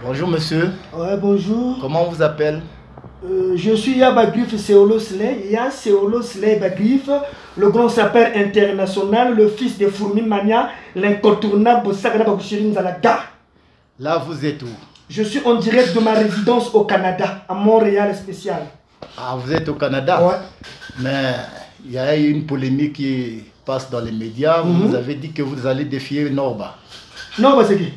Bonjour monsieur. Ouais, bonjour. Comment on vous appelle? Je suis Yabagrif Seolo Sley. Ya Seolo Sley Bagrif, le grand sapeur international, le fils de Fourmi Mania, l'incontournable Sagana Bakushirin Zalaga. Là, vous êtes où? Je suis en direct de ma résidence au Canada, à Montréal spécial. Ah, vous êtes au Canada? Ouais. Mais il y a eu une polémique qui passe dans les médias. Vous avez dit que vous allez défier Norba. Norba, c'est qui?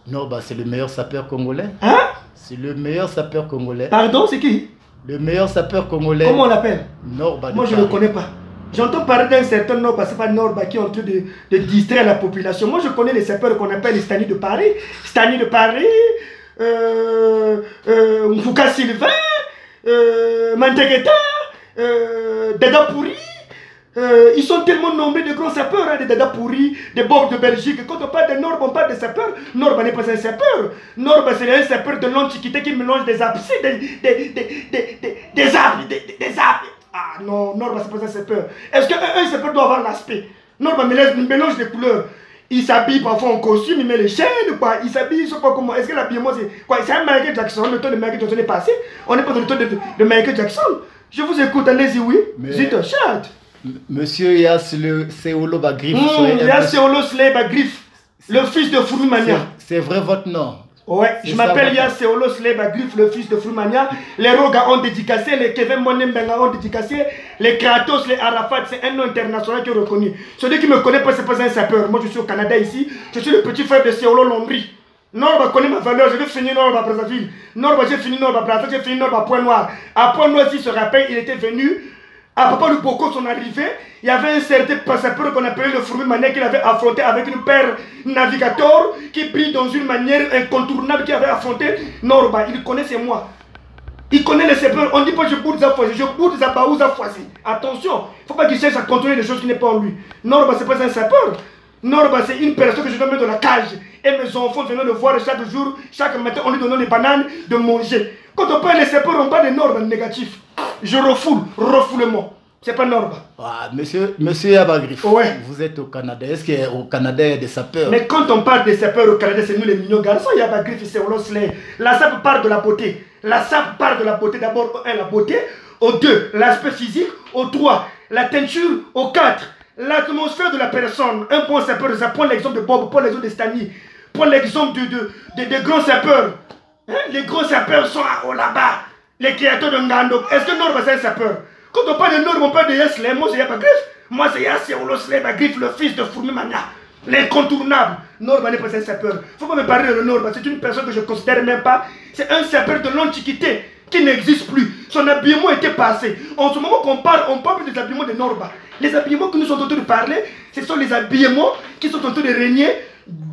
Norba, c'est le meilleur sapeur congolais. Hein? C'est le meilleur sapeur congolais. Pardon, c'est qui? Le meilleur sapeur congolais. Comment on l'appelle? Norba. Moi, je ne le connais pas. J'entends parler d'un certain Norba, c'est pas Norba qui est en train de distraire la population. Moi, je connais les sapeurs qu'on appelle les Stani de Paris. Stani de Paris, Mfouka Sylvain, Mantegeta, Dada Pourri. Ils sont tellement nombreux de grands sapeurs, hein, des Dada Pourri, des Bob de Belgique. Quand on parle de Norba, on parle de sapeurs. Norba n'est pas un sapeur. Norba, c'est un sapeur de l'Antiquité qui mélange des abcès, des arbres. Ah non, Norba, c'est pas un sapeur. Est-ce qu'un sapeur doit avoir l'aspect? Norba mélange des couleurs. Il s'habille parfois en costume, il met les chaînes, quoi. Il s'habille, je sais pas comment. Est-ce que l'habillement, c'est quoi? C'est un Michael Jackson. Le temps de Michael Jackson est passé. On n'est pas dans le temps de Michael Jackson. Je vous écoute, allez-y, oui. Zito, chat. Monsieur Seolo Bagrif. Seolo Sley Bagrif, le fils de Fourmi Mania. C'est vrai votre nom? Ouais, je m'appelle Seolo Sley Bagrif, le fils de Fourmi Mania. Les Roga ont dédicacé, les Kevin Monembenga ont dédicacé, les Kratos, les Arafat, c'est un nom international qui est reconnu. Celui qui me connaît pas, c'est pas un sapeur. Moi, je suis au Canada ici. Je suis le petit frère de Seolo Londry. Norba connaît ma valeur, je vais finir Norba Brazzaville. Norba, j'ai fini Norba Brazzaville, j'ai fini Norba Point-Noir. À Point-Noir, s'il se rappelle, il était venu. À Papa Luboko, son arrivée, il y avait un certain sapeur qu'on appelait le Fourmi Mania qu'il avait affronté avec une paire navigateur qui brille dans une manière incontournable qui avait affronté Norba. Il connaît, c'est moi. Il connaît les sapeurs. On dit pas je boude ça foisé, je boude ça baou ça foisé. Attention, il ne faut pas qu'il cherche à contrôler des choses qui n'est pas en lui. Norba, c'est pas un sapeur. Norba, c'est une personne que je dois mettre dans la cage. Et mes enfants venant le voir chaque jour, chaque matin, on lui donne les bananes de manger. Quand on parle des sapeurs, on parle de Norba négatif. Je refoule, refoulement. C'est pas Norba. Ah, monsieur Yabagrif, ouais. Vous êtes au Canada. Est-ce qu'au Canada, il y a des sapeurs? Mais quand on parle des sapeurs au Canada, c'est nous les mignons garçons. Yabagrif, c'est Seolo Sley. La sape part de la beauté. La sape part de la beauté. D'abord, au 1, la beauté. Au 2, l'aspect physique. Au 3, la teinture. Au 4, l'atmosphère de la personne. Un bon sapeur, ça prend l'exemple de Bob, prend l'exemple de Stani, prend l'exemple des grands sapeurs. Hein? Les grands sapeurs sont là-bas. Les créateurs de Ngando. Est-ce que Norba c'est un sapeur? Quand on parle de Norba, on parle de Yasley. Moi c'est Yabagrif. Moi c'est Seolo Sley Bagrif, le fils de Fourmi Mania. L'incontournable. Norba n'est pas un sapeur. Il ne faut pas me parler de Norba. C'est une personne que je ne considère même pas. C'est un sapeur de l'Antiquité qui n'existe plus. Son habillement était passé. En ce moment qu'on parle, on parle des habillements de Norba. Les habillements que nous sommes en train de parler, ce sont les habillements qui sont en train de régner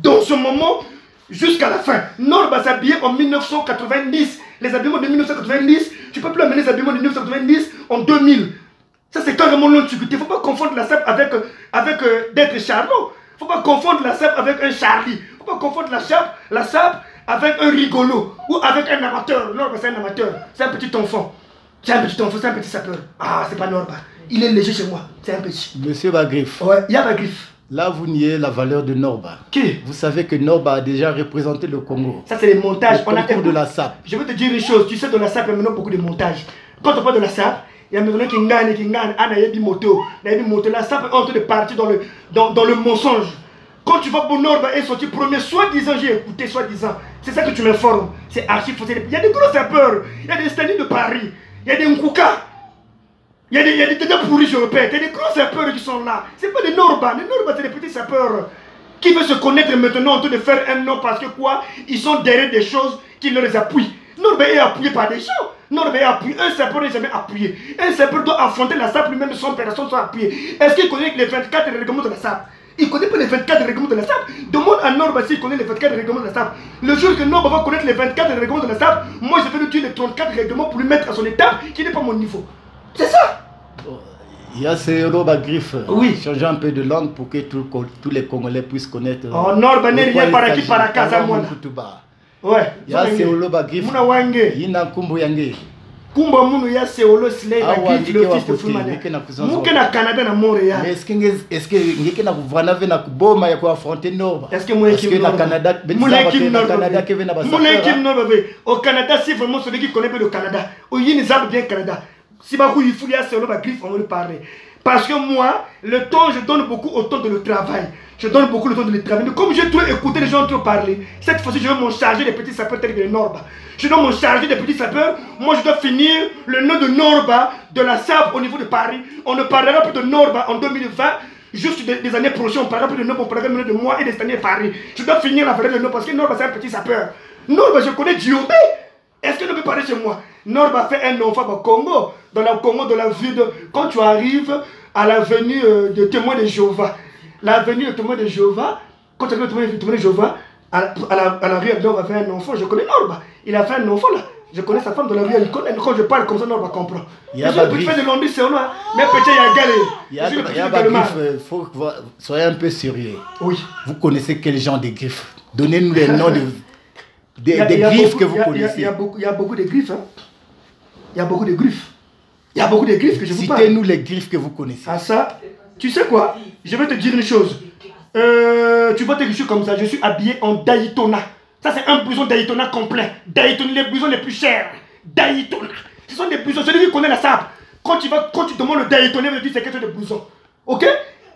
dans ce moment jusqu'à la fin. Norba s'habillait en 1990. Les habillements de 1990, tu ne peux plus amener les habillements de 1990 en 2000. Ça, c'est carrément l'Antiquité. Il ne faut pas confondre la sape avec d'être Charlot. Il ne faut pas confondre la sape avec un Charlie. Il ne faut pas confondre la sape avec un rigolo ou avec un amateur. Norba, c'est un amateur. C'est un petit enfant. C'est un petit enfant, c'est un petit sapeur. Ah, c'est pas Norba. Il est léger chez moi. C'est un petit. Monsieur Bagrif. Ouais, Yabagrif. Là, vous niez la valeur de Norba. Qui? Vous savez que Norba a déjà représenté le Congo. Ça, c'est les montages. On a de la sape. Je vais te dire une chose. Tu sais, dans la sape, il y a maintenant beaucoup de montages. Quand on parle de la sape, il y a maintenant qui gagne, Anayebi moto. La sape est en train de partir dans le mensonge. Quand tu vas pour Norba et sorti premier, soi-disant, j'ai écouté, soi-disant. C'est ça que tu m'informes. C'est archi faux. Il y a des gros sapeurs. Il y a des Stani de Paris. Il y a des Nkouka. Il y a des Dada Pourri, je répète. Il y a des gros sapeurs qui sont là. Ce n'est pas des Norba. Les Norba, c'est des petits sapeurs qui veulent se connaître maintenant en train de faire un nom parce que quoi? Ils sont derrière des choses qui leur appuient. Norba est appuyé par des gens. Norba est appuyé. Un sapeur n'est jamais appuyé. Un sapeur doit affronter la sape lui-même, son personne sont appuyées. Est-ce qu'il connaît les 24 règlements de la sape? Il ne connaît pas les 24 règlements de la sape. Demande à Norba s'il connaît les 24 règlements de la sape. Le jour que Norba va connaître les 24 règlements de la sape, moi je vais lui dire les 34 règlements pour lui mettre à son étape qui n'est pas mon niveau. C'est ça. Il y a Seolo Bagrif. Oui. Changer un peu de langue pour que tous les Congolais puissent connaître. Oh, Norba n'est rien par qui par casa moi. Ouais. Il y a Seolo Bagrif. Muna wange. Yina Kumbu Yange. Kumba Mounou ya Seolo Slay, Ah ouais, le fils de Fumane. Mouké na Canada na Montréal. Mais est-ce que ngeke na kuvana ve na kuboma ya affronter Norba? Est-ce que moi équipe na Canada, Canada qui vient au Canada, c'est vraiment celui qui connaît le Canada. Au Yinizab bien Canada. Si ma il faut y avoir Seolo Griffe, on va lui parler. Parce que moi, le temps, je donne beaucoup au temps de le travail. Je donne beaucoup le temps de le travail. Mais comme j'ai trop écouté les gens trop parler, cette fois-ci, je vais m'en charger des petits sapeurs tels que les Norba. Je dois m'en charger des petits sapeurs. Moi, je dois finir le nom de Norba de la SAP au niveau de Paris. On ne parlera plus de Norba en 2020. Juste des années prochaines, on parlera plus de Norba, on parlera de moi et des années Paris. Je dois finir la valeur de Norba parce que Norba, c'est un petit sapeur. Norba, je connais Diobé. Est-ce que ne peut parler chez moi? Norba fait un enfant au Congo. Dans le Congo, dans la ville de... Quand tu arrives à l'avenue de Témoins de Jéhovah, l'avenue de Témoins de Jéhovah, quand tu arrives à Témoins de Jéhovah, à la rue, Norba fait un enfant. Je connais Norba. Il a fait un enfant là. Je connais sa femme dans la rue. Quand je parle comme ça, Norba comprend. Il y a un petit fait de Londres, c'est là. Mais petit, il y a galé. Il y a des griffes. Il faut que vous soyez un peu sérieux. Oui. Vous connaissez quel genre de griffes? Donnez-nous les noms des griffes que vous connaissez. Il y a beaucoup de griffes. Il y a beaucoup de griffes. Il y a beaucoup de griffes que je vous parle. Citez-nous les griffes que vous connaissez. Ah ça, tu sais quoi? Je vais te dire une chose. Tu vois que je suis comme ça, je suis habillé en Daytona. Ça c'est un blouson Daytona complet. Daytona, les blousons les plus chers. Daytona. Ce sont des blousons, celui qui connaît la sape. Quand tu demandes le Daytona, il va dire c'est quelque chose de blouson. Ok?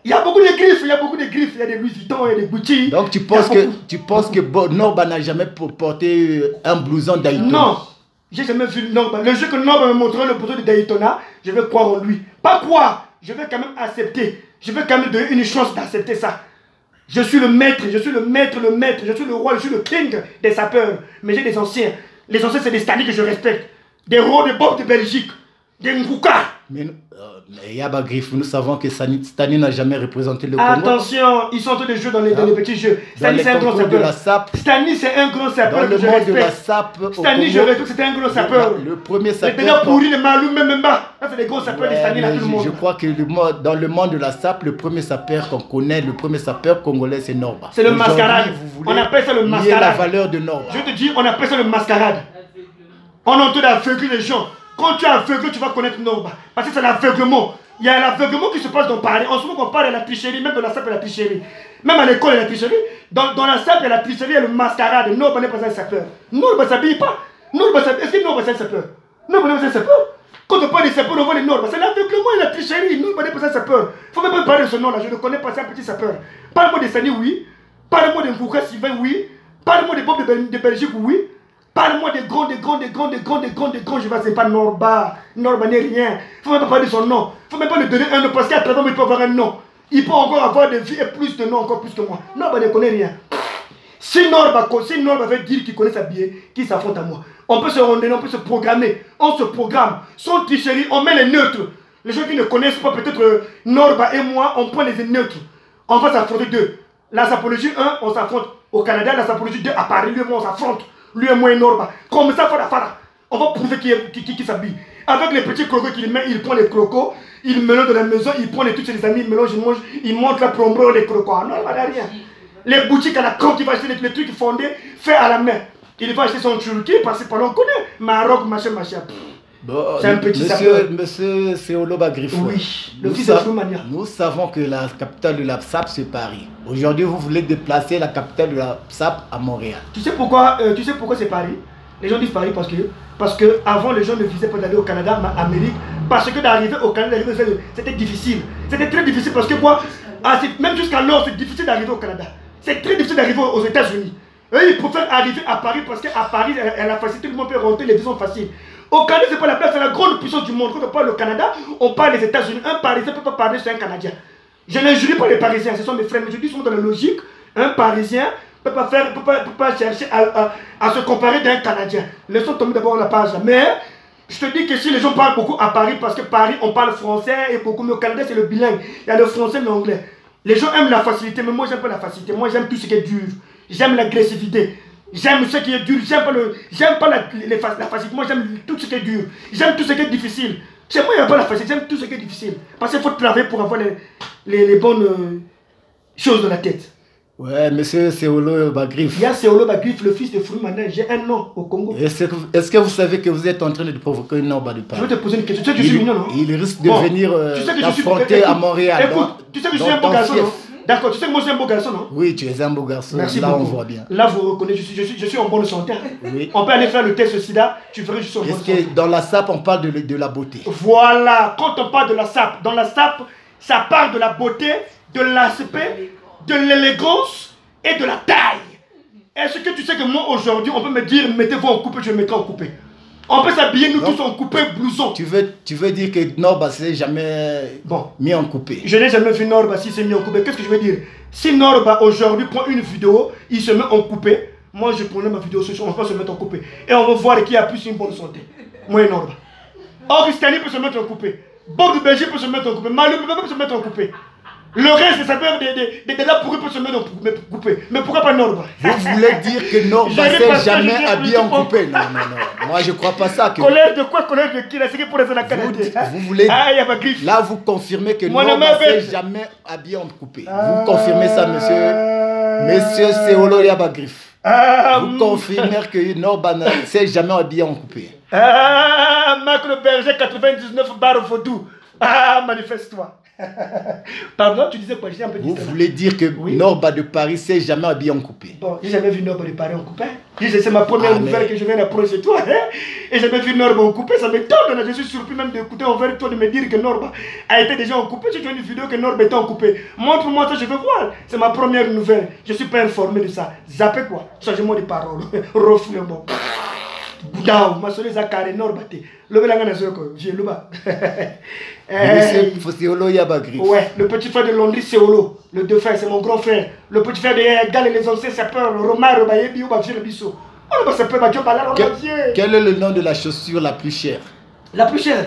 Il y a beaucoup de griffes, il y a des Louis Vuitton, il y a des Gucci. Donc tu penses que Norba n'a jamais porté un blouson Daytona? Non. J'ai jamais vu Norba. Le jour que Norba me montrera le blouson de Daytona, je vais croire en lui. Pas croire, je vais quand même accepter. Je vais quand même donner une chance d'accepter ça. Je suis le maître, je suis le maître, je suis le roi, je suis le king des sapeurs. Mais j'ai des anciens. Les anciens, c'est des Stanley que je respecte. Des rois de Bob de Belgique. Des Ngouka. Mais Yaba Griff, nous savons que Stani n'a jamais représenté le Congo. Attention, ils sont en train de jouer dans les petits jeux. Stani, c'est un grand sapeur. Stani, c'est un grand sapeur. Dans le monde de la SAP. Stani, je respecte, c'était un grand sapeur. Le premier sapeur. Les déjà pourris, les malous, même bas. Ça, c'est des gros sapeurs de Stani, là, tout le monde. Je crois que dans le monde de la SAP, le premier sapeur qu'on connaît, le premier sapeur congolais, c'est Norba. C'est le mascarade. On appelle ça le mascarade. la valeur de Norba. Je te dis, on appelle ça le mascarade. On est en train d'aveugler les gens. Quand tu es aveugle, tu vas connaître Norba. Parce que c'est l'aveuglement. Il y a l'aveuglement qui se passe dans Paris. En ce moment, on parle de la tricherie, même de la SAP et la tricherie. Même à l'école, il y a la tricherie. Dans la SAP, il y a la tricherie et le mascarade. Norba n'est pas un sapeur. Norba ne s'habille pas. Est-ce que Norba c'est un sapeur? Norba n'est pas un sapeur. Quand on parle de sapeur, on voit les Norba. C'est l'aveuglement et la tricherie. Norba n'est pas un sapeur. Il ne faut même pas parler de ce nom-là. Je ne connais pas, c'est un petit sapeur. Parle-moi de Sani, oui. Parle-moi de Ngouka Sylvain, oui. Parle-moi des Bob de Belgique, oui. Parle-moi des grands, je vais dire pas Norba. Norba n'est rien. Il ne faut même pas parler de son nom. Il ne faut même pas lui donner un nom parce qu'à travers il peut avoir un nom. Il peut encore avoir des vies et plus de noms, encore plus que moi. Norba ne connaît rien. Si Norba veut dire qu'il connaît sa billet, qu'il s'affronte à moi. On peut se rendre, on peut se programmer. On se programme. Sans tricherie, on met les neutres. Les gens qui ne connaissent pas peut-être Norba et moi, on prend les neutres. On va s'affronter deux. La sapologie 1, on s'affronte au Canada. La sapologie 2 à Paris, lui et moi, on s'affronte. Lui et moi et Norba. Comme ça, on va prouver qui s'habille. Avec les petits crocos qu'il met, il prend les crocos, il mélange de la maison, il prend les trucs chez les amis, il mélange, il mange, il monte la plomberie, les crocos. Non, il va rien. Les boutiques à la con qui va acheter les trucs fondés, faits à la main. Il va acheter son Turquie parce que on connaît. Maroc, machin. Bon, c'est un petit sapeur. Monsieur Seoloba Griffo. Oui, le fils de Soumania. Nous savons que la capitale de la SAP, c'est Paris. Aujourd'hui, vous voulez déplacer la capitale de la SAP à Montréal. Tu sais pourquoi c'est Paris? Les gens disent Paris parce que avant les gens ne visaient pas d'aller au Canada, mais en Amérique. Parce que d'arriver au Canada, c'était difficile. C'était très difficile parce que quoi, même jusqu'alors, c'est difficile d'arriver au Canada. C'est très difficile d'arriver aux États-Unis. Eux, ils préfèrent arriver à Paris parce qu'à Paris, elle a la facilité, tout le monde peut rentrer, les visas sont faciles. Au Canada, c'est pas la place, c'est la grande puissance du monde. Quand on parle du Canada, on parle des États-Unis. Un Parisien ne peut pas parler sur un Canadien. Je n'injurie pas les Parisiens, ce sont mes frères, mais je dis souvent dans la logique, un Parisien ne peut pas chercher à se comparer d'un Canadien. Laissons tomber d'abord la page. Mais je te dis que si les gens parlent beaucoup à Paris, parce que Paris, on parle français et beaucoup, mais au Canada, c'est le bilingue. Il y a le français et l'anglais. Les gens aiment la facilité, mais moi, j'aime pas la facilité. Moi, j'aime tout ce qui est dur. J'aime l'agressivité. J'aime ce qui est dur. J'aime pas la facilité. Moi, j'aime tout ce qui est dur. J'aime tout ce qui est difficile. Chez moi, il n'y a pas la facilité. J'aime tout ce qui est difficile. Parce qu'il faut travailler pour avoir les bonnes choses dans la tête. Ouais, monsieur Seolo Bagrif. Il y a Seolo Bagrif, le fils de Fourimanda. J'ai un nom au Congo. Est-ce que vous savez que vous êtes en train de provoquer une Norba de Paris? Je vais te poser une question. Tu sais que je suis mignon, non? Il risque de venir affronter à Montréal. Écoute, tu sais que je suis un beau garçon, non? D'accord, tu sais que moi je suis un beau garçon, non? Oui, tu es un beau garçon. Merci là, beaucoup. on voit bien. Là, vous reconnaissez, je suis en bonne santé. Oui. On peut aller faire le test SIDA, tu ferais juste en bonne santé. Est-ce que dans la SAP, on parle de la beauté? Voilà, quand on parle de la SAP, dans la SAP, ça parle de la beauté, de l'aspect, de l'élégance et de la taille. Est-ce que tu sais que moi, aujourd'hui, on peut me dire, mettez-vous en coupé, je mettrai en coupé. On peut s'habiller, nous tous en coupé, blouson. Tu veux dire que Norba s'est jamais mis en coupé? Je n'ai jamais vu Norba s'il s'est mis en coupé. Qu'est-ce que je veux dire? Si Norba aujourd'hui prend une vidéo, il se met en coupé. Moi, je prenais ma vidéo sur on va se mettre en coupé. Et on va voir qui a plus une bonne santé. Moi et Norba. Augustani peut se mettre en coupé. Bob de Belgique peut se mettre en coupé. Malou peut se mettre en coupé. Le reste, ça peut être des là pourris peut se mettre en coupé. Mais pourquoi pas Norba? Vous voulez dire que Norba s'est jamais habillé en coupé? Non, non, non. Moi, je crois pas ça. Que... Colère de quoi? Colère de qui? C'est qui pour la canadien. Vous voulez... Ah, il n'y a pas griffe. Là, vous confirmez que Norba s'est jamais habillé en coupé. Vous confirmez ça, monsieur Seolo Yabagrif. Vous confirmez que Norba ne s'est jamais habillé en coupé. Ah, Marc le Berger 99 barre Vaudou. Ah, manifeste-toi. Pardon, tu disais quoi? Un peu vous voulez dire que Norba de Paris s'est jamais habillé en coupé? Bon, j'ai jamais vu Norba de Paris en coupé. C'est ma première nouvelle que je viens d'apprendre chez toi. Hein? Et j'ai jamais vu Norba en coupé. Ça m'étonne. Je suis surpris même d'écouter envers toi de me dire que Norba a été déjà en coupé. J'ai vu une vidéo que Norba était en coupé. Montre-moi ça, je veux voir. C'est ma première nouvelle. Je suis pas informé de ça. Zappez quoi? Changez-moi de parole. Reflez bon. Boudaou, ma soeur Zakare Norba. Le Belangana Zoko, j'ai le bas. Monsieur Seolo Yabagrif. Ouais, le petit frère de Londres, Seolo. Le deux frères, c'est mon grand frère. Le petit frère de Gal et les anciens sapeurs, Romar, Bayebi ou Bafir Bisso. Oh, le sapeur, Badio Balar, quel est le nom de la chaussure la plus chère? La plus chère?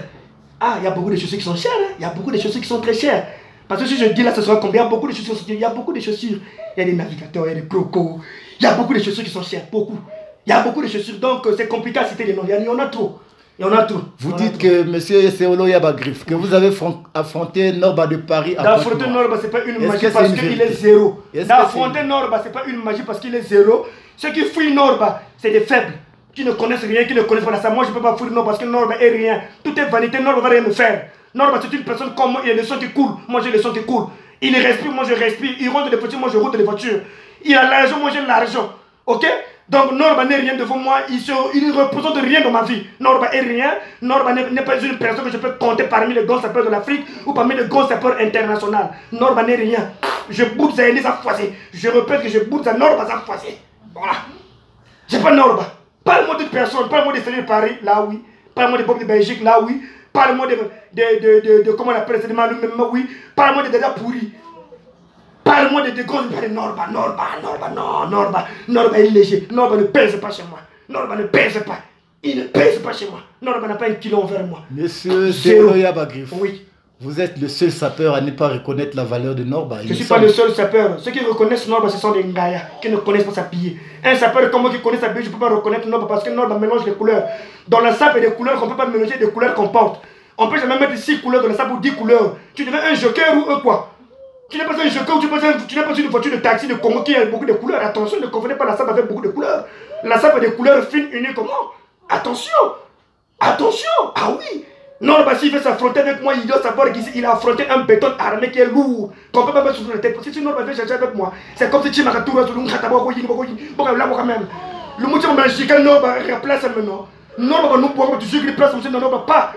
Ah, il y a beaucoup de chaussures qui sont chères. Il y a beaucoup de chaussures qui sont très chères. Parce que si je dis là, ce sera combien? Il y a beaucoup de chaussures. Il y a beaucoup de chaussures. Il y a des navigateurs, il y a des crocos. Il y a beaucoup de chaussures qui sont chères. Beaucoup. Il y a beaucoup de chaussures. Donc, c'est compliqué à citer les noms. Il y en a trop. Il y en a trop. Vous dites que M. Seolo Yabagrif, que vous avez affronté Norba de Paris à d'affronter Norba, ce n'est pas une magie parce qu'il est zéro. D'affronter Norba, ce n'est pas une magie parce qu'il est zéro. Ceux qui fuient Norba, c'est des faibles. Qui ne connaissent rien, qui ne connaissent pas ça. Moi, je ne peux pas fuir Norba parce que Norba est rien. Tout est vanité. Norba ne va rien me faire. Norba, c'est une personne comme moi. Il a le sang qui coule. Moi, j'ai le sang qui coule. Il respire, moi, je respire. Il rentre des voitures, moi, je roule des voitures. Il a l'argent, moi, j'ai l'argent. Ok? Donc Norba n'est rien devant moi, il ne représente rien dans ma vie. Norba est rien, Norba n'est pas une personne que je peux compter parmi les grands sapeurs de l'Afrique ou parmi les grands sapeurs internationaux. Norba n'est rien. Je boude à Elis à foisé. Je répète que je boude à Norba à foisé. Voilà. J'ai pas Norba. Parle-moi d'une personne, parle-moi de Félix Paris, là oui. Parle-moi de Bob de Belgique, là oui. Parle-moi de comment on appelle ça, de Malou, oui. Parle-moi de Dada Pourri. Parle-moi de gros, Norba, non, Norba est léger, Norba ne pèse pas chez moi, Norba ne pèse pas, il ne pèse pas chez moi, Norba n'a pas un kilo envers moi. Monsieur Seolo Yabagrif, oui. Vous êtes le seul sapeur à ne pas reconnaître la valeur de Norba. Je ne suis pas le seul sapeur, ceux qui reconnaissent Norba ce sont des Ngaya, qui ne connaissent pas s'habiller. Un sapeur comme moi qui connaît s'habiller, je ne peux pas reconnaître Norba parce que Norba mélange les couleurs. Dans la sape, il y a des couleurs qu'on ne peut pas mélanger des couleurs qu'on porte. On peut jamais mettre 6 couleurs dans la sape ou 10 couleurs. Tu deviens un joker ou un quoi? Tu n'es pas un joker ou tu n'es pas une voiture de taxi de Congo qui a beaucoup de couleurs. Attention, ne confondez pas la sape avec beaucoup de couleurs. La sape a des couleurs fines, unies comme moi. Attention. Attention. Ah oui. Norba, s'il veut s'affronter avec moi, il doit savoir qu'il a affronté un béton armé qui est lourd. Qu'on ne peut pas mettre sur la tête. Si Norba veut chercher avec moi, c'est comme si tu m'as retourné sur le même. Le motif magique, Norba remplace maintenant. Norba nous pourrons toujours qu'il place aussi dans Norba pas.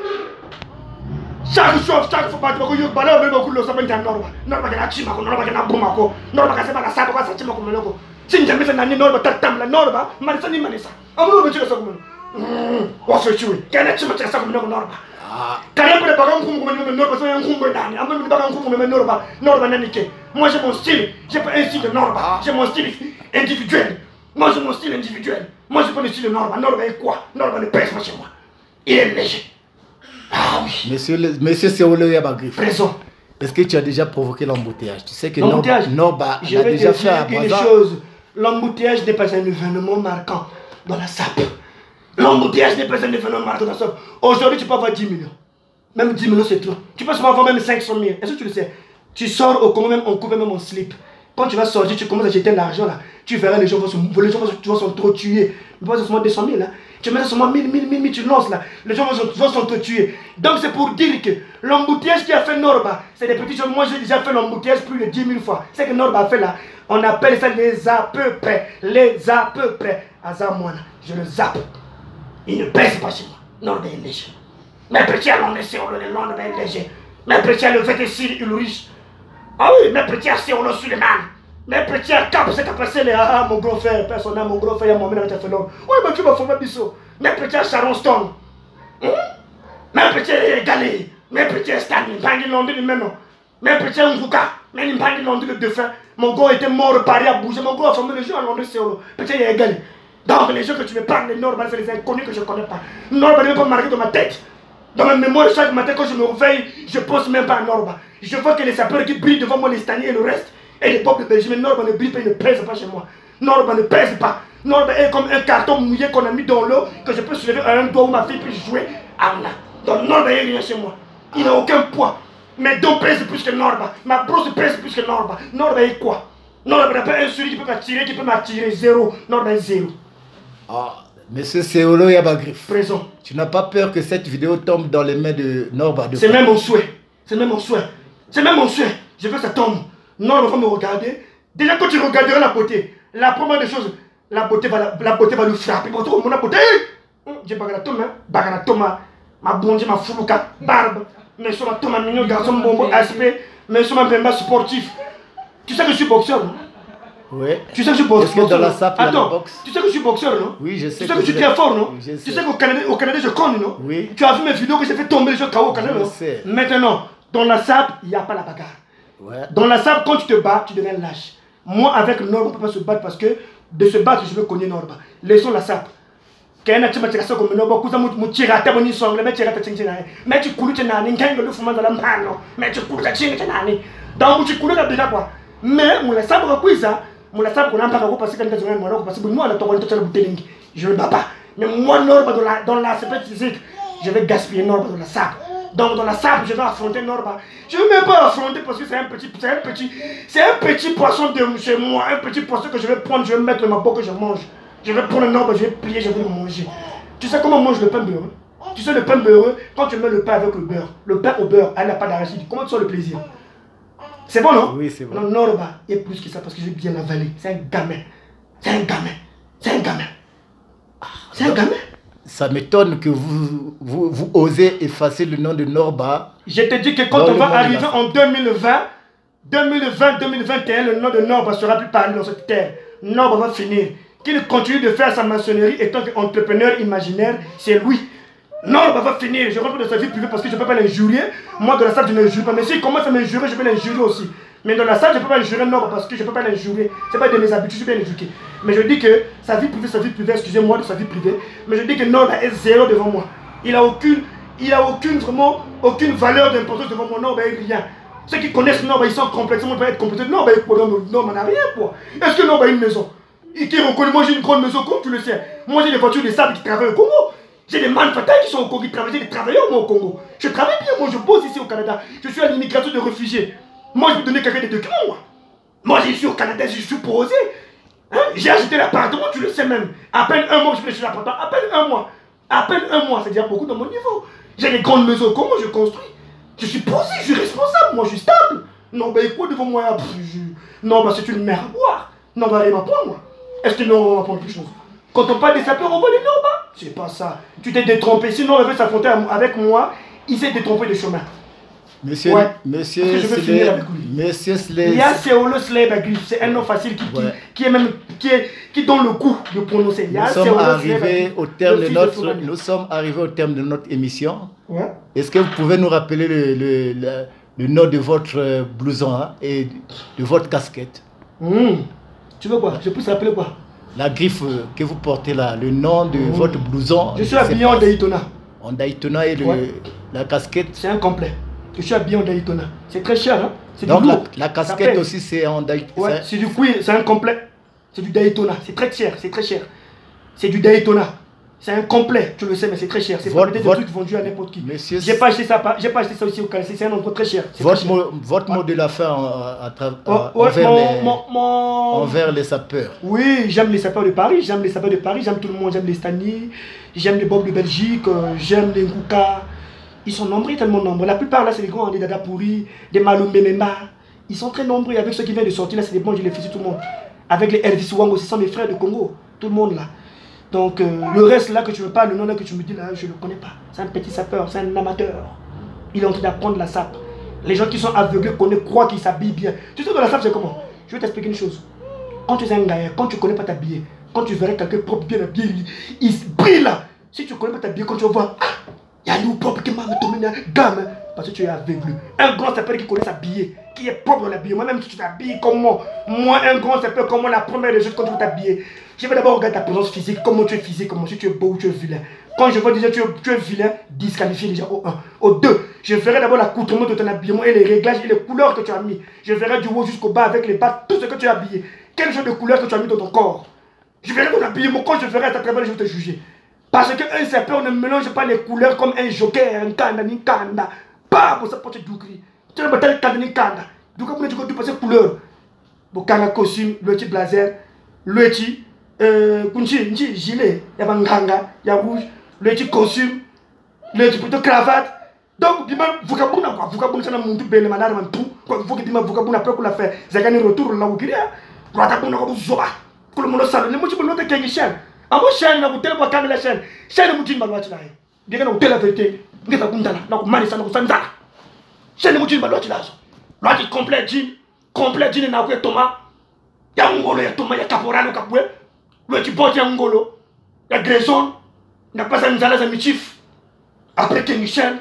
Chaque chose, chaque fois, tu vas dire, balai, mais beaucoup de choses, mais Norba. Norba qui a chima, Norba qui a boumako, Norba qui a pas la sape, quoi, ça chima comme le loco. Si jamais c'est un Norba, t'attends la Norba, Marissa ni Marissa. Amour, mais tu le sais comme on se tue. Quel est-ce que tu as comme Norba? Quand il y a des parents comme Norba, c'est un coup de dame. Amour, des parents comme Norba, Norba n'a niqué. Moi, j'ai mon style, j'ai pas un style de Norba, j'ai mon style individuel. Moi, j'ai mon style individuel. Moi, j'ai pas le style de Norba. Norba est quoi? Norba ne pèse pas chez moi. Il est léger. Ah oui. Monsieur Seolo Yabagrif. Raison. Est-ce que tu as déjà provoqué l'embouteillage? Tu sais que Norba a déjà fait à une chose. L'embouteillage n'est pas un événement marquant dans la sape. L'embouteillage n'est pas un événement marquant dans la sape. Aujourd'hui, tu peux avoir 10 millions. Même 10 millions, c'est trop. Tu peux souvent avoir même 500 000. Est-ce que tu le sais? Tu sors au Congo, même on coupe même mon slip. Quand tu vas sortir, tu commences à jeter l'argent là. Tu verras les gens vont s'entretuer. Mais pas seulement 200 000 là. Tu mets seulement 1000, tu lances là. Les gens vont s'entretuer. Donc c'est pour dire que l'embouteillage qui a fait Norba, c'est des petites choses. Moi j'ai déjà fait l'embouteillage plus de 10 000 fois. C'est que Norba a fait là. On appelle ça les à peu près. Les à peu près. Azamouana, je le zappe. Il ne pèse pas chez moi. Norba est léger. Mes petits allons laisser au Norba est léger. Mes petits le fait ici, il riche. Ah oui, mes petits c'est au Suleiman. Mes petits cap, c'est passé les mon gros frère, personne n'a mon gros frère, mon mère a fait l'homme. Oui, mais tu m'as formé biseau. Mes petits Sharon Stone. Mes petits Galé. Mes petits Stanley. Pangi Londres, maintenant. Mes petits Ngouka. Mais il pangi Londres de fin. Mon gros était mort, Paris a bougé. Mon gros a formé les gens à Londres, c'est au petit Galé. Donc les gens que tu me parles, les Normal, c'est les inconnus que je ne connais pas. Normal n'est pas marqué dans ma tête. Dans ma mémoire, chaque matin, quand je me réveille, je ne pense même pas à Norba. Je vois que les sapeurs qui brillent devant moi, les Stanley et le reste. Et les peuples de Belgique, mais Norba ne brille pas, il ne pèse pas chez moi. Norba ne pèse pas. Norba est comme un carton mouillé qu'on a mis dans l'eau, que je peux soulever à un doigt où ma fille peut jouer à là. Donc Norba n'est rien chez moi. Il n'a aucun poids. Mes dons pèsent plus que Norba. Ma brosse pèse plus que Norba. Norba est quoi? Norba n'a pas un souris qui peut m'attirer, zéro. Norba est zéro. Ah, monsieur Seolo Yabagrif. Présent. Tu n'as pas peur que cette vidéo tombe dans les mains de Norba? C'est même mon souhait. C'est même mon souhait. C'est même mon souhait. Je veux que ça tombe. Norba va me regarder. Déjà, quand tu regarderas la beauté, la première des choses, la beauté va le frapper. Mon beauté, j'ai Baganatoma, ma bonne, ma foulouka, barbe, mais sur ma toma mignon, garçon, bon aspect, mais sur ma bemba sportif. Tu sais que je suis boxeur, non? Oui. Tu sais que je suis boxeur. Est-ce que dans la sape, attends, tu sais que je suis boxeur, non? Oui, je sais. Tu sais que je suis très fort, non? Je sais. Tu sais qu'au Canada, je connais, non? Oui. Tu as vu mes vidéos que j'ai fait tomber les gens KO au Canada, non? Je sais. Maintenant, dans la sape, il n'y a pas la bagarre. Ouais. Dans la sape, quand tu te bats, tu deviens lâche. Moi, avec Norba, on ne peut pas se battre parce que de se battre, je veux connaître Norba. Laissons la sape. Quand tu as tiré comme Norba, tu tires à ta bonne sang, mais tu tires à ta chinchina. Mais tu coules, tu n'as rien, le fumant dans la main, mais tu coules, tu n'as rien. Donc, tu coules la déjà quoi. Mais, mon la sape, ça. Mon la sape, on n'a pas parce que quand tu as un parce que moi, la toile, tu as la bouteille. Je ne le bats pas. Mais moi, Norba, dans la sape physique, je vais gaspiller Norba dans la sape. Donc dans la sape, je vais affronter Norba. Je ne vais même pas affronter parce que c'est un petit poisson de chez moi, un petit poisson que je vais prendre, je vais mettre dans ma boque que je mange. Je vais prendre Norba, je vais plier, je vais le manger. Tu sais comment on mange le pain beurreux? Tu sais le pain beurreux, quand tu mets le pain avec le pain au beurre, elle n'a pas d'arachide. Comment tu sens le plaisir? C'est bon, non? Oui, c'est bon. Non, Norba est plus que ça parce que j'ai bien avalé. C'est un gamin. C'est un gamin. C'est un gamin. C'est un gamin. Ça m'étonne que vous osez effacer le nom de Norba. Je te dis que quand on va arriver en 2020-2021, le nom de Norba sera plus parlé dans cette terre. Norba va finir. Qu'il continue de faire sa maçonnerie étant entrepreneur imaginaire, c'est lui. Norba va finir. Je rentre dans sa vie privée parce que je ne peux pas l'injurier. Moi, dans la salle, je ne jure pas. Mais s'il commence à m'injurier, je vais l'injurier aussi. Mais dans la salle, je ne peux pas injurer Norba parce que je ne peux pas l'injurier. Ce n'est pas de mes habitudes, je suis bien éduqué. Mais je dis que sa vie privée, excusez-moi de sa vie privée. Mais je dis que Norba est zéro devant moi. Il n'a aucune valeur d'importance devant moi. Norba est rien. Ceux qui connaissent Norba, ils sont complètement pas être complètement. Norba n'a rien, quoi. Est-ce que Norba a une maison? Qui reconnaît? Moi, j'ai une grande maison, comme tu le sais. Moi, j'ai des voitures de sable qui travaillent au Congo. J'ai des manufacturiers qui sont au Congo, qui travaillent, j'ai des travailleurs, moi, au Congo. Je travaille bien, moi, je bosse ici au Canada. Je suis à l'immigration de réfugiés. Moi, je peux donner quelqu'un des documents, moi. Moi, je suis au Canada, je suis posé. Hein? J'ai acheté l'appartement, tu le sais même. À peine un mois, je peux acheter l'appartement. À peine un mois. À peine un mois, c'est déjà beaucoup dans mon niveau. J'ai des grandes maisons, comment je construis? Je suis posé, je suis responsable, moi, je suis stable. Non, bah, écoute, devant moi, non, bah, c'est une mer à boire. Non, bah, rien m'apprendre, moi. Est-ce que non, on va apprendre quelque chose? Quand on parle des sapeurs, on voit les noms, bah. C'est pas ça. Tu t'es détrompé. Sinon, on veut s'affronter avec moi. Il s'est détrompé de chemin. Monsieur, ouais. Monsieur Slay, Monsieur Slay. Il y a Seolo Slay Bagrif. C'est un nom facile qui donne le coup de prononcer. Nous sommes arrivés au terme de notre émission. Ouais. Est-ce que vous pouvez nous rappeler le nom de votre blouson hein, et de votre casquette? Tu veux quoi? Je peux s'appeler quoi? La griffe que vous portez là, le nom de votre blouson. Je suis habillé en Daytona. En Daytona et la casquette. C'est un complet. Je suis habillé en Daytona. C'est très cher, hein? C'est du lourd. Donc la casquette aussi c'est en Daytona. Ouais, c'est du cuir, c'est un complet. C'est du Daytona. C'est très cher, c'est très cher. C'est du Daytona. C'est un complet, tu le sais, mais c'est très cher. C'est pas des trucs vendus à n'importe qui. J'ai pas acheté ça aussi au Canada. C'est un endroit très cher. Votre mot de la fin envers les sapeurs. Oui, j'aime les sapeurs de Paris. J'aime les sapeurs de Paris. J'aime tout le monde. J'aime les Stani. J'aime les Bob de Belgique. J'aime les Ngouka. Ils sont nombreux, tellement nombreux. La plupart là, c'est des grands, des Dada Pourri, des Maloum Bememba. Ils sont très nombreux. Avec ceux qui viennent de sortir là, c'est des bons, je les fais tout le monde. Avec les Elvis Wango, ce sont mes frères de Congo. Tout le monde là. Donc le reste là que tu me parles, le nom là que tu me dis là, je ne le connais pas. C'est un petit sapeur, c'est un amateur. Il est en train d'apprendre la sape. Les gens qui sont aveuglés croient qu'ils s'habillent bien. Tu sais que la sape c'est comment? Je vais t'expliquer une chose. Quand tu es un gars, quand tu ne connais pas t'habiller, quand tu verrais quelqu'un propre bien habillé, il brille là. Si tu ne connais pas t'habiller, quand tu vas voir, il y a un propre qui m'a mis gamme. Parce que tu es aveugle. Un grand sapeur qui connaît s'habiller, qui est propre dans l'habillement, même si tu t'habilles comme moi, un grand sapeur comme moi, la première des choses quand tu veux t'habiller, je vais d'abord regarder ta présence physique, comment tu es physique, comment si tu es beau ou tu es vilain. Quand je vois déjà tu es vilain, disqualifié déjà au 1. Au 2, je verrai d'abord l'accoutrement de ton habillement et les réglages et les couleurs que tu as mis. Je verrai du haut jusqu'au bas avec les bas, tout ce que tu as habillé. Quel genre de couleur que tu as mis dans ton corps. Je verrai ton habillement, quand je verrai à ta travers, je vais te juger. Parce qu'un sapeur ne mélange pas les couleurs comme un joker, un kanda, un kanda. Pas pour ça pour te dougri. Tu ne peux pas kanda ni kanda. Du coup, tu peux passer couleur. Bon, kanga costume, le petit blazer, le petit gilet, il y a nganga, il y a rouge, le petit costume, le petit plutôt cravate. Donc, dis-moi, vous avez quoi? Vous avez un monde belle, madame, tout. Vous avez dit, vous avez après pour la faire. Vous avez un retour là où il y a. Vous avez un zoba. Tout le monde salue. Ne me pas de chaîne. À vos chaînes, vous avez pas la chaîne. Chaîne, vous avez pas de chaîne. Vous avez la vérité. Vous avez pas de chaîne. Vous avez pas chaîne, vous avez pas de chaîne. Là, tu complètes jean. Complète jean, il y a Thomas. Il y a un ngolo, il y a Thomas, il y a Caporal, il y a le petit pote, il y a ngolo. Il y a Grayson. Il n'y a pas ça, nous allons à Michif. Après, King Michel.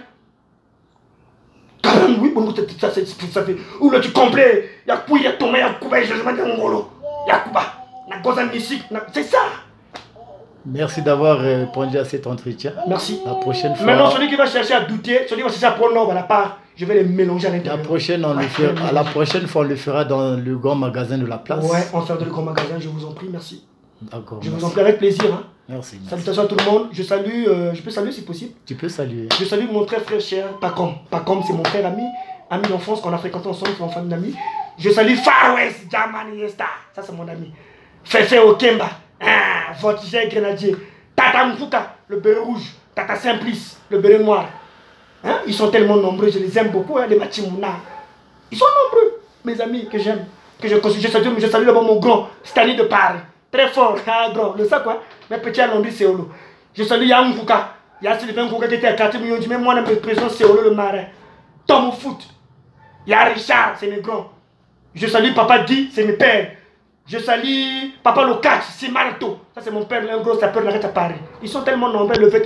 Oui, bon, ça fait. Ou là, tu complètes. Il y a Pouy, il y a Thomas, il y a Kouba, il y a ngolo. Il y a Kouba. Il y a Gozan Missik. C'est ça. Merci d'avoir répondu à cet entretien. Merci. La prochaine fois. Maintenant, celui qui va chercher à douter, celui qui va chercher à prendre l'ordre à la part, je vais les mélanger à l'intérieur. La prochaine fois, on le fera dans le grand magasin de la place. Ouais, on fera dans le grand magasin, je vous en prie, merci. D'accord. Je vous en prie avec plaisir. Hein. Merci. Salutations à tout le monde. Je salue, je peux saluer si possible. Tu peux saluer. Je salue mon très frère cher, Pacom. Pacom, c'est mon frère ami d'enfance qu'on a fréquenté ensemble, c'est mon famille d'amis. Je salue Far West, Jamani Esta. Ça, c'est mon ami. Fefe Okemba, Vortigé Grenadier. Tata Mfouka, le béret rouge. Tata Simplice, le béret noir. Hein? Ils sont tellement nombreux, je les aime beaucoup, hein, les Machimouna. Ils sont nombreux, mes amis que j'aime. Que je salue d'abord mon grand, Stanley de Paris. Très fort, grand. Le ça quoi? Mes petits à Londres, Séolo. Je salue Yang Mfouka. Il y a Sylvain Mfouka qui était à 4 millions. Même moi, je suis président Séolo le marin. Tom au foot. Il y a Richard, c'est mes grands. Je salue Papa Di, c'est mes pères. Je salue Papa Locac, c'est Marato. Ça, c'est mon père, un gros sapeur de la à Paris. Ils sont tellement nombreux, le fait.